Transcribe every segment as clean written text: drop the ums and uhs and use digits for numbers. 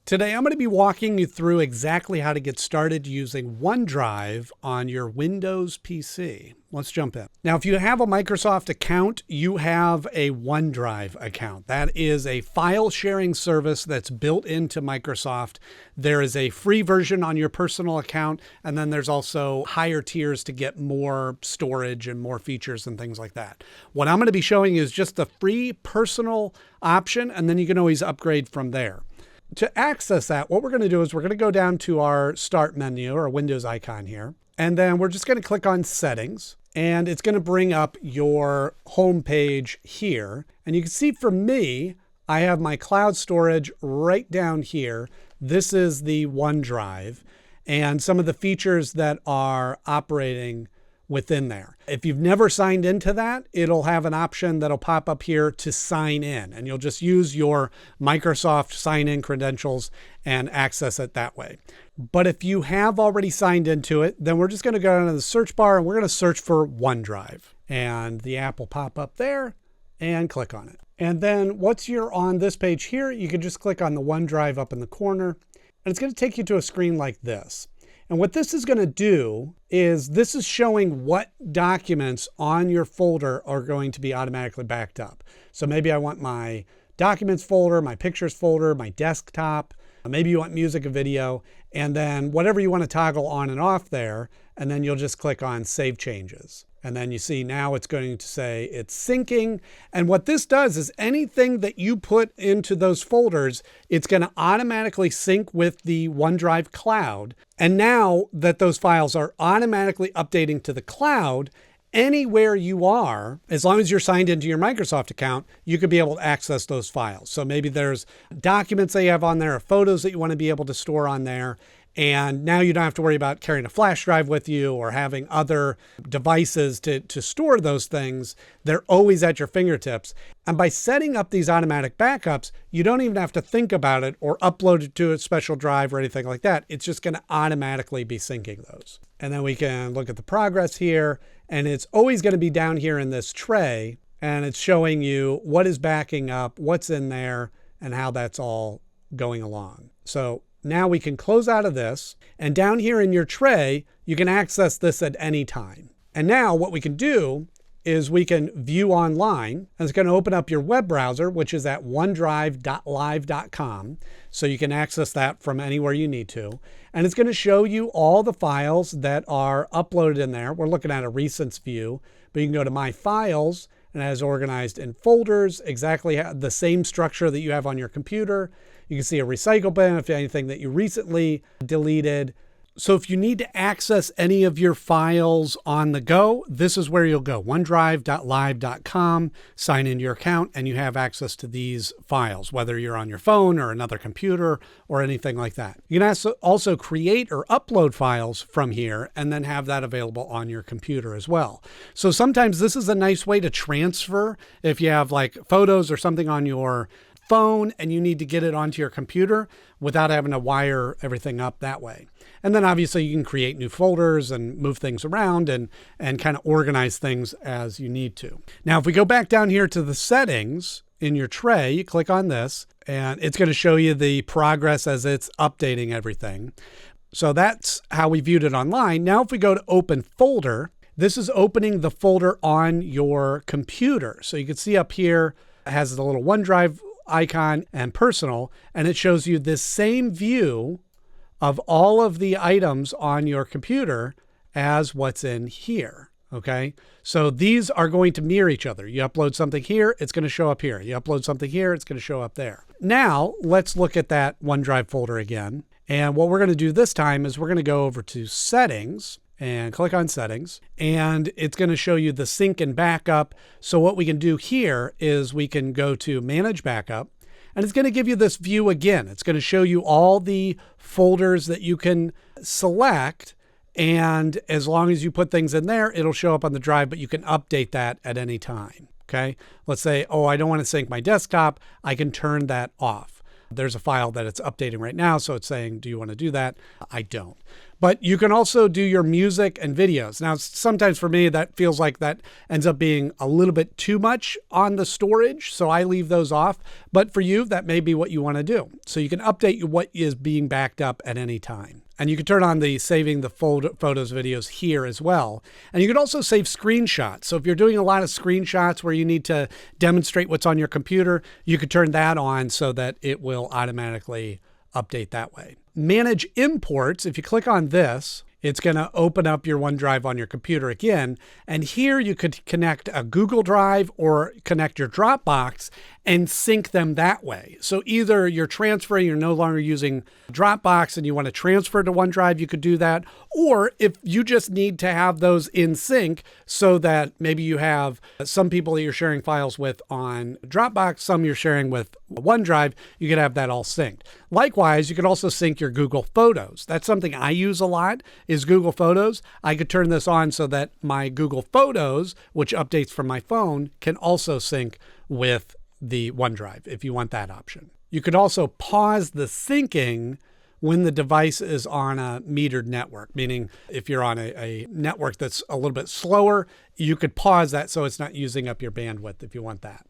Today, I'm going to be walking you through exactly how to get started using OneDrive on your Windows PC. Let's jump in. Now, if you have a Microsoft account, you have a OneDrive account. That is a file sharing service that's built into Microsoft. There is a free version on your personal account, and then there's also higher tiers to get more storage and more features and things like that. What I'm going to be showing you is just the free personal option, and then you can always upgrade from there. To access that, what we're going to do is we're going to go down to our Start menu or Windows icon here, and then we're just going to click on Settings, and it's going to bring up your home page here. And you can see for me, I have my cloud storage right down here. This is the OneDrive and some of the features that are operating within there. If you've never signed into that, it'll have an option that'll pop up here to sign in, and you'll just use your Microsoft sign-in credentials and access it that way. But if you have already signed into it, then we're just going to go down to the search bar and we're going to search for OneDrive, and the app will pop up there and click on it. And then once you're on this page here, you can just click on the OneDrive up in the corner, and it's going to take you to a screen like this. And what this is going to do is this is showing what documents on your folder are going to be automatically backed up. So maybe I want my documents folder, my pictures folder, my desktop, maybe you want music and video, and then whatever you want to toggle on and off there, and then you'll just click on Save Changes. And then you see now it's going to say it's syncing. And what this does is anything that you put into those folders, it's going to automatically sync with the OneDrive cloud. And now that those files are automatically updating to the cloud, anywhere you are, as long as you're signed into your Microsoft account, you could be able to access those files. So maybe there's documents that you have on there, or photos that you want to be able to store on there. And now you don't have to worry about carrying a flash drive with you or having other devices to store those things. They're always at your fingertips. And by setting up these automatic backups, you don't even have to think about it or upload it to a special drive or anything like that. It's just going to automatically be syncing those. And then we can look at the progress here, and it's always going to be down here in this tray, and it's showing you what is backing up, what's in there, and how that's all going along. So now we can close out of this, and down here in your tray, you can access this at any time. And now what we can do is we can view online, and it's going to open up your web browser, which is at onedrive.live.com. So you can access that from anywhere you need to. And it's going to show you all the files that are uploaded in there. We're looking at a recents view, but you can go to My Files, and it has organized in folders, exactly the same structure that you have on your computer. You can see a recycle bin if anything that you recently deleted. So if you need to access any of your files on the go, this is where you'll go. OneDrive.live.com, sign into your account, and you have access to these files, whether you're on your phone or another computer or anything like that. You can also create or upload files from here and then have that available on your computer as well. So sometimes this is a nice way to transfer if you have like photos or something on your phone and you need to get it onto your computer without having to wire everything up that way. And then obviously you can create new folders and move things around and kind of organize things as you need to. Now, if we go back down here to the settings in your tray, you click on this and it's going to show you the progress as it's updating everything. So that's how we viewed it online. Now, if we go to open folder, this is opening the folder on your computer. So you can see up here, it has the little OneDrive icon and personal, and it shows you this same view of all of the items on your computer as what's in here. Okay, so these are going to mirror each other. You upload something here, it's going to show up here. You upload something here, it's going to show up there. Now let's look at that OneDrive folder again. And what we're going to do this time is we're going to go over to Settings and click on Settings, and it's going to show you the sync and backup. So what we can do here is we can go to Manage Backup, and it's going to give you this view again. It's going to show you all the folders that you can select, and as long as you put things in there, it'll show up on the drive, but you can update that at any time. Okay, let's say, oh, I don't want to sync my desktop. I can turn that off. There's a file that it's updating right now, so it's saying, do you want to do that? I don't. But you can also do your music and videos. Now, sometimes for me, that feels like that ends up being a little bit too much on the storage, so I leave those off. But for you, that may be what you want to do. So you can update what is being backed up at any time. And you can turn on the saving the photos, videos here as well. And you can also save screenshots. So if you're doing a lot of screenshots where you need to demonstrate what's on your computer, you could turn that on so that it will automatically update that way. Manage imports. If you click on this, it's going to open up your OneDrive on your computer again. And here you could connect a Google Drive or connect your Dropbox and sync them that way. So either you're transferring, you're no longer using Dropbox and you want to transfer to OneDrive, you could do that. Or if you just need to have those in sync so that maybe you have some people that you're sharing files with on Dropbox, some you're sharing with OneDrive, you could have that all synced. Likewise, you could also sync your Google Photos. That's something I use a lot is Google Photos. I could turn this on so that my Google Photos, which updates from my phone, can also sync with the OneDrive if you want that option. You could also pause the syncing when the device is on a metered network, meaning if you're on a network that's a little bit slower, you could pause that so it's not using up your bandwidth if you want that.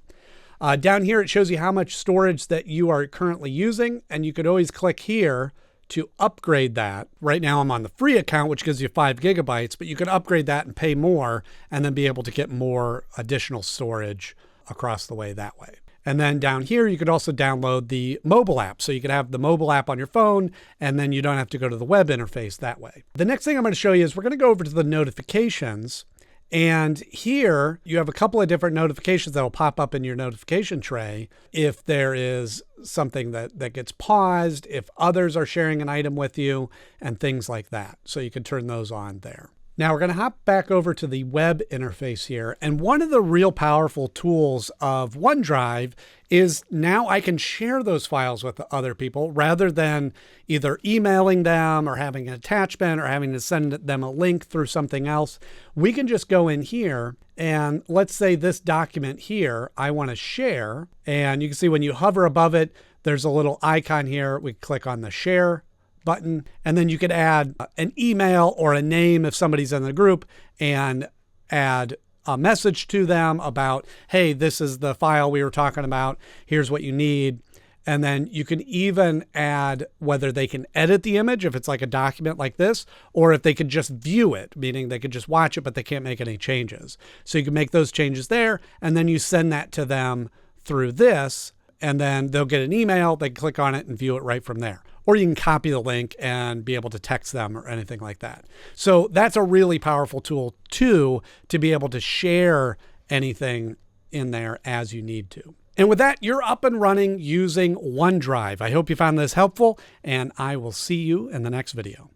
Down here, it shows you how much storage that you are currently using, and you could always click here to upgrade that. Right now I'm on the free account, which gives you 5 gigabytes, but you could upgrade that and pay more and then be able to get more additional storage across the way that way. And then down here, you could also download the mobile app. So you could have the mobile app on your phone, and then you don't have to go to the web interface that way. The next thing I'm going to show you is we're going to go over to the notifications. And here you have a couple of different notifications that will pop up in your notification tray if there is something that gets paused, if others are sharing an item with you, and things like that. So you can turn those on there. Now we're going to hop back over to the web interface here. And one of the real powerful tools of OneDrive is now I can share those files with other people rather than either emailing them or having an attachment or having to send them a link through something else. We can just go in here and let's say this document here, I want to share. And you can see when you hover above it, there's a little icon here. We click on the share button, and then you could add an email or a name if somebody's in the group and add a message to them about, hey, this is the file we were talking about. Here's what you need. And then you can even add whether they can edit the image, if it's like a document like this, or if they could just view it, meaning they could just watch it, but they can't make any changes. So you can make those changes there, and then you send that to them through this, and then they'll get an email, they can click on it and view it right from there. Or you can copy the link and be able to text them or anything like that. So that's a really powerful tool too, to be able to share anything in there as you need to. And with that, you're up and running using OneDrive. I hope you found this helpful, and I will see you in the next video.